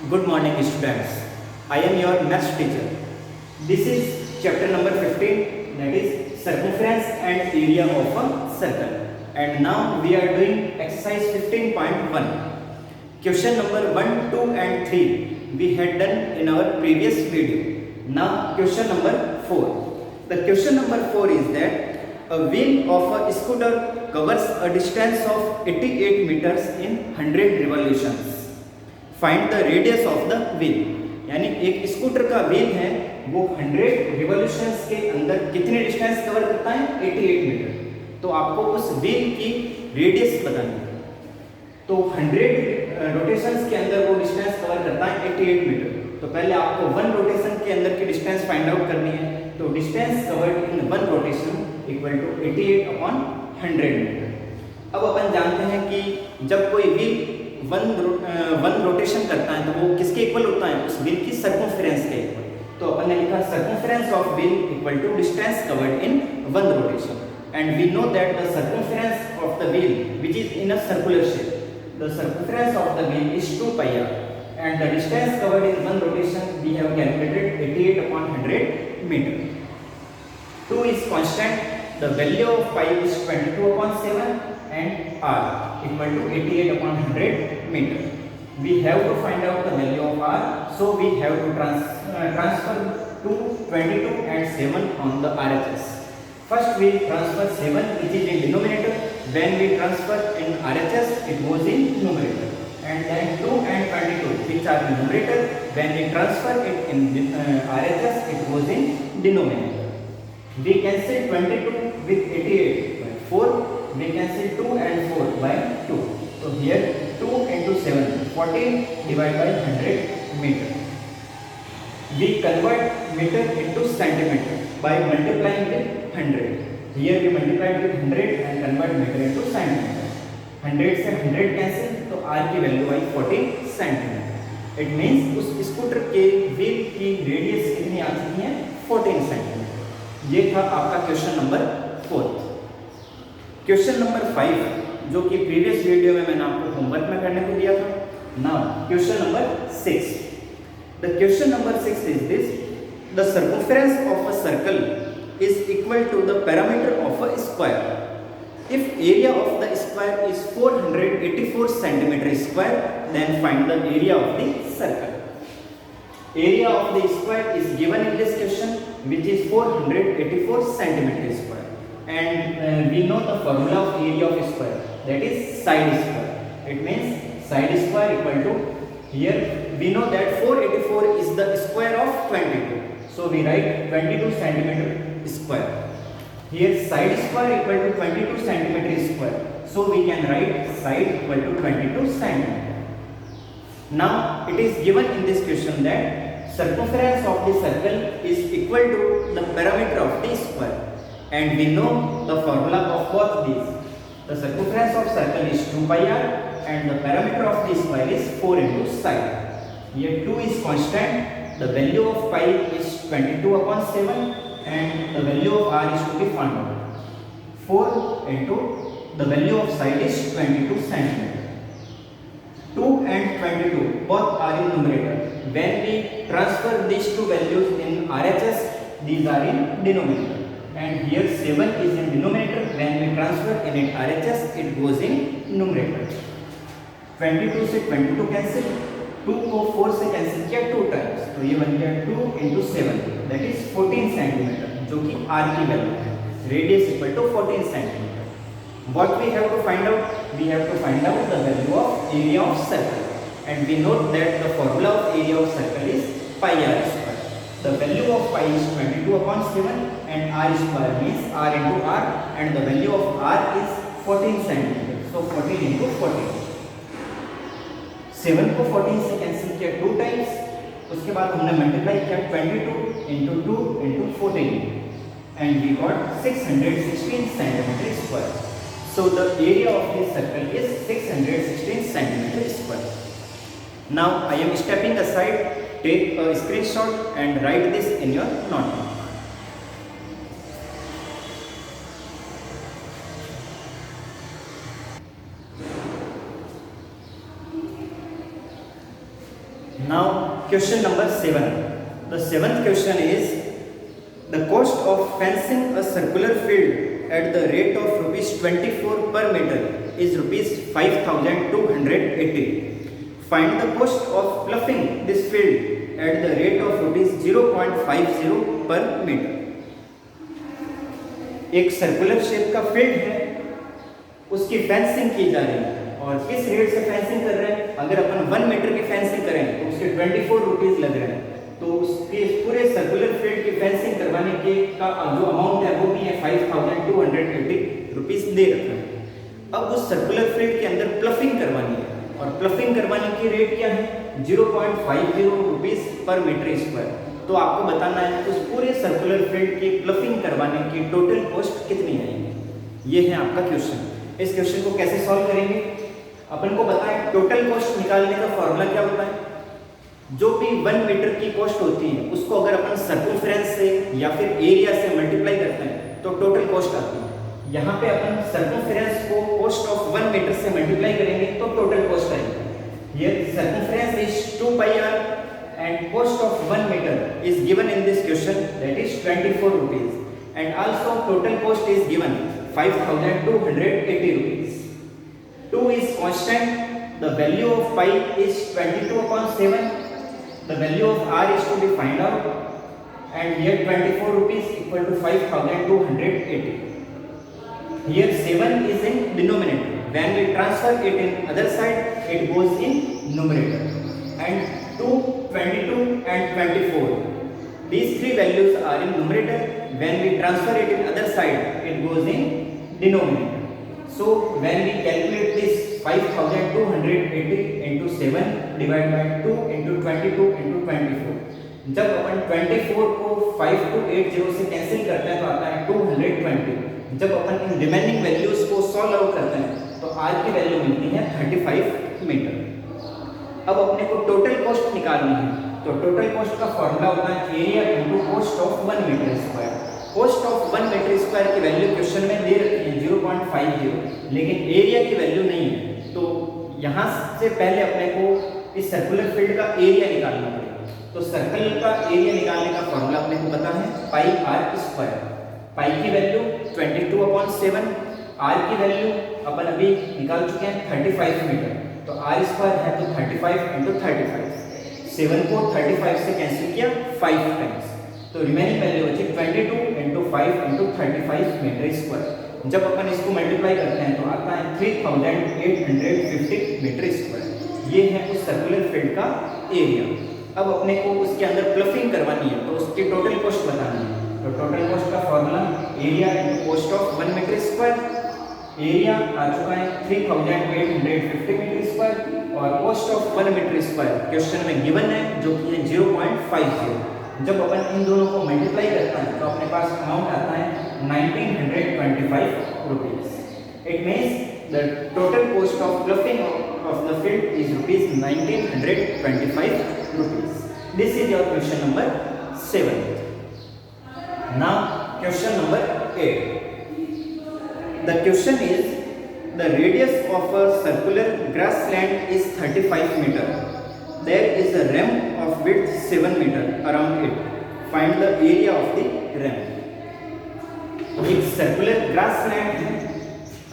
Good morning, students. I am your maths teacher. This is chapter number 15, that is circumference and area of a circle. And now we are doing exercise 15.1. Question number 1, 2 and 3 we had done in our previous video. Now question number 4. The question number 4 is that a wheel of a scooter covers a distance of 88 meters in 100 revolutions. Find the radius of the wheel, यानी एक scooter का wheel है वो 100 revolutions के अंदर कितने distance cover करता है 88 मीटर। तो आपको उस व्हील की रेडियस बतानी है। तो 100 रोटेशंस के अंदर वो डिस्टेंस कवर करता है 88 मीटर। तो पहले आपको 1 रोटेशन के अंदर की डिस्टेंस फाइंड आउट करनी है। तो distance covered in 1 rotation equal to 88 upon 100 metre. अब अपन जानते हैं कि जब कोई व्हील वन रोटेशन करता है तो वो किसके इक्वल होता है, उस व्हील की सर्कमफेरेंस के इक्वल। तो अपन ने लिखा circumference of wheel equal to distance covered in 1 rotation. And we know that the circumference of the wheel which is in a circular shape, the circumference of the wheel is 2 pi r and the distance covered in 1 rotation we have calculated 88 upon 100 meter. 2 is constant, the value of pi is 22 upon 7 and r equal to 88 upon 100 meter. We have to find out the value of r, so we have to transfer 2, 22 and 7 on the RHS. First we transfer 7 which is in denominator. When we transfer in RHS it goes in numerator, and then 2 and 22 which are in numerator, when we transfer it in RHS it goes in denominator. We cancel 22 with 88 by 4. We cancel 2 and 4 by 2. So here 2 into 7, 14 divided by 100 meter. We convert meter into centimeter by multiplying with 100. Here we multiply with 100 and convert meter into centimeter. 100 से 100 cancel, तो r की value I 40 centimetre. It means उस scooter के wheel की radius कितनी आ चुकी है 14 centimetre. ये था आपका क्वेश्चन नंबर 4। क्वेश्चन नंबर 5 जो कि प्रीवियस वीडियो में मैंने आपको होमवर्क में करने को दिया था। Now question number 6। The question number 6 is this, the circumference of a circle is equal to the parameter of a square. If area of the square is 484 centimetre square, then find the area of the circle. Area of the square is given in this question which is 484 centimeter square, and we know the formula of area of square, that is side square. It means side square equal to, here we know that 484 is the square of 22, so we write 22 centimeter square. Here side square equal to 22 centimeter square, so we can write side equal to 22 centimeter. Now it is given in this question that circumference of the circle is equal to the perimeter of the square, and we know the formula of both these. The circumference of circle is 2 pi r and the perimeter of the square is 4 into side. Here 2 is constant, the value of pi is 22 upon 7 and the value of r is to be found out. 4 into the value of side is 22 centimeter. 2 and 22 both are in numerator. When we transfer these two values in RHS, these are in denominator, and here 7 is in denominator. When we transfer in it RHS, it goes in numerator. 22 से 22 cancel, 2 को 4 से cancel किया 2 times, तो ये बन गया 2 into 7 that is 14 centimetre, जो कि r की वैल्यू है। Radius equal to 14 centimetre. What we have to find out? We have to find out the value of area of circle, and we note that the formula of area of circle is pi r square. The value of pi is 22 upon 7 and r square means r into r, and the value of r is 14 centimeter. So 14 into 14. 7 को 14 से cancel किया 2 times, उसके बाद हमने multiply किया 22 into 2 into 14 and we got 616 centimeter square. So the area of this circle is 616 centimeter square. Now I am stepping aside, take a screenshot and write this in your notebook. Now question number 7. The seventh question is the cost of fencing a circular field at the rate of rupees 24 per meter is rupees 5280. Find the cost of ploughing this field at the rate of rupees 0.50 per meter. एक circular shape का field है, उसकी fencing की जा रही है और किस रेट से फेंसिंग कर रहे हैं? अगर अपन 1 मीटर की फेंसिंग करें तो उसके 24 रुपीज लग रहे हैं, तो उसके पूरे सर्कुलर फील्ड की फेंसिंग करवाने के का जो अमाउंट है वो भी है 5280 रुपीज दे रखा है। अब उस सर्कुलर फील्ड के अंदर प्लफिंग करवानी है और प्लफिंग करवाने की रेट क्या है? 0.50 रुपीज पर मीटर स्क्वायर। तो आपको बताना है उस पूरे सर्कुलर फील्ड की प्लफिंग करवाने की टोटल कॉस्ट कितनी आएगी। ये है आपका क्वेश्चन। इस क्वेश्चन को कैसे सॉल्व करेंगे? अपन को पता है टोटल कॉस्ट निकालने का फॉर्मूला क्या होता है? जो भी 1 मीटर की कॉस्ट होती है उसको अगर अपन सर्कमफ्रेंस से या फिर एरिया से मल्टीप्लाई करते हैं तो टोटल कॉस्ट आती है। यहाँ पे अपन सर्कमफ्रेंस को कॉस्ट ऑफ 1 मीटर से मल्टीप्लाई करेंगे तो टोटल कॉस्ट आएगी। ये circumference is 2 pi r and cost of 1 meter is given in this question, that is 24 rupees, and also total cost is given 5280 rupees. 2 is constant, the value of pi is 22/7, the value of r is to be find out, and here 24 rupees equal to 5280. Here 7 is in denominator, when we transfer it in other side it goes in numerator, and 2, 22 and 24. These three values are in numerator. When we transfer it in other side, it goes in denominator. So when we calculate this 5280 into 7 divided by 2 into 22 into 24. जब अपन 24 को 5280 से cancel करते हैं तो आता है 220. जब अपन in remaining values को सॉल्व आउट करते हैं तो r की वैल्यू मिलती है 35 मीटर। अब अपने को टोटल कॉस्ट निकालनी है, तो टोटल कॉस्ट का फॉर्मूला होता है area into cost of 1 metre square. Cost of 1 metre square की वैल्यू क्वेश्चन में दे रखी है 0.50, लेकिन एरिया की वैल्यू नहीं है, तो यहाँ से पहले अपने को इस सर्कुलर फील्ड का एरिया निकालना पड़ेगा। तो सर्कल का एरिया निकालने का फॉर्मूला अपने को पता है पाई आर स्क्वायर। पाई की वैल्यू 22/7, आर की वैल्यू अपन अभी निकाल चुके हैं 35 मीटर, तो आर स्क्वायर है तो 35 इंटू 35। 7 को 35 से कैंसिल किया 5 टाइम्स, तो रिमेनिंग वैल्यू बची 22 इंटू 5 इंटू 35 मीटर स्क्वायर। जब अपन इसको मल्टीप्लाई करते हैं तो आता है 3850 मीटर स्क्वायर। ये है उस सर्कुलर फील्ड का एरिया। अब अपने को उसके अंदर प्लफिंग करवानी है तो उसकी टोटल कॉस्ट बतानी है। तो टोटल कॉस्ट का formula area into cost of 1 metre square. Area आ चुका है 3850 मीटर स्क्वायर और cost of 1 metre square question में गिवन है जो कि है 0.50। जब अपन इन दोनों को मल्टीप्लाई करता है तो अपने पास अमाउंट आता है 1925 rupees. It means the total cost of ploughing of the field is rupees 1925 rupees. This is your question number 7। Now question number 8। The question is, the radius of a circular grassland is 35 meter. There is a ram of width 7 meter around it. Find the area of the ram. एक circular grassland है,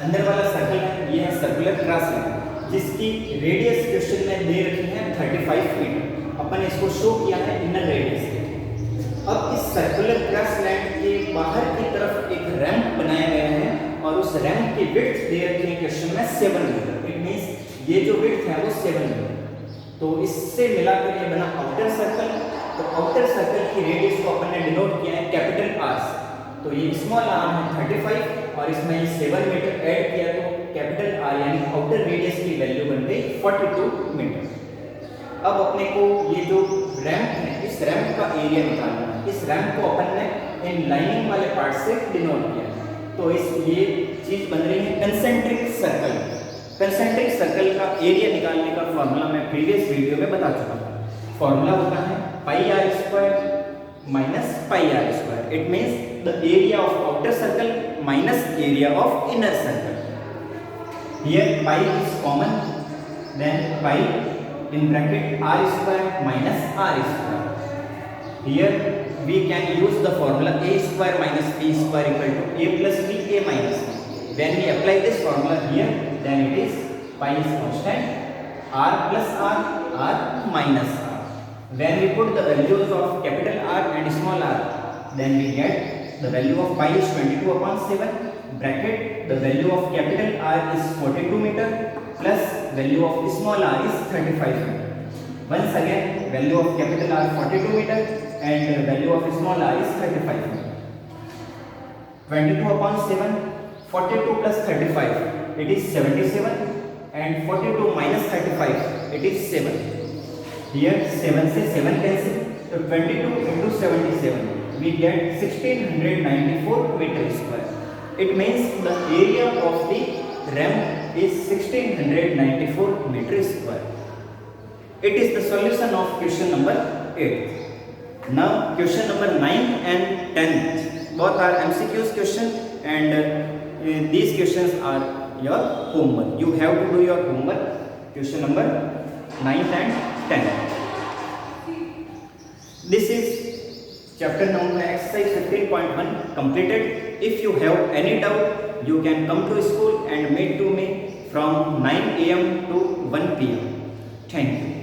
अंदर वाला circle है, ये है circular grassland जिसकी radius question में दे रखी है 35 मीटर। अपन इसको शो किया है इनर रेडियस के। अब इस सर्कुलर ग्रासलैंड के बाहर की तरफ एक रैंप बनाया गया है और उस रैंप की विड्थ दे रखी है क्वेश्चन में 7 मीटर। इट मींस ये जो विड्थ है वो 7 मीटर। तो इससे मिलाकर ये बना आउटर सर्कल। तो आउटर सर्कल की रेडियस को अपन ने डिनोट किया है कैपिटल आर से। तो ये स्मॉल आर है 35 और इसमें ये 7 मीटर ऐड किया तो कैपिटल आर यानी आउटर रेडियस की वैल्यू बन गई 42 मीटर। अब अपने को ये जो रैंप है इस रैंप का एरिया निकालना है। इस रैंप को अपन ने इन लाइनिंग वाले पार्ट से डिनोट किया है। तो इस ये चीज बन रही है कंसेंट्रिक सर्कल। कंसेंट्रिक सर्कल का एरिया निकालने का फॉर्मूला मैं प्रीवियस वीडियो में बता चुका हूँ। फॉर्मूला होता है pi R square minus pi R square. It means the area of outer circle minus area of inner circle. Here pi is common, then pi in bracket r square minus r square. Here we can use the formula a square minus b square equal to a plus b, a minus b. When we apply this formula here, then it is pi is constant, r plus r minus r. When we put the values of capital R and small r, then we get the value of pi is 22/7, bracket the value of capital R is 42 meter plus value of small r is 35 meter. Once again, value of capital R 42 meter and value of small r is 35 meter. 22/7, 42 plus 35, it is 77, and 42 minus 35, it is 7. Here 7 से 7 cancel, so 22 into 77, we get 1694 meter square. It means the area of the ramp is 1694 meter square. It is the solution of question number 8. Now question number 9 and 10, both are MCQs question, and these questions are your homework. You have to do your homework. Question number 9 and 10. This is chapter number exercise 15.1 completed. If you have any doubt, you can come to school and meet to me from 9 AM to 1 PM. Thank you.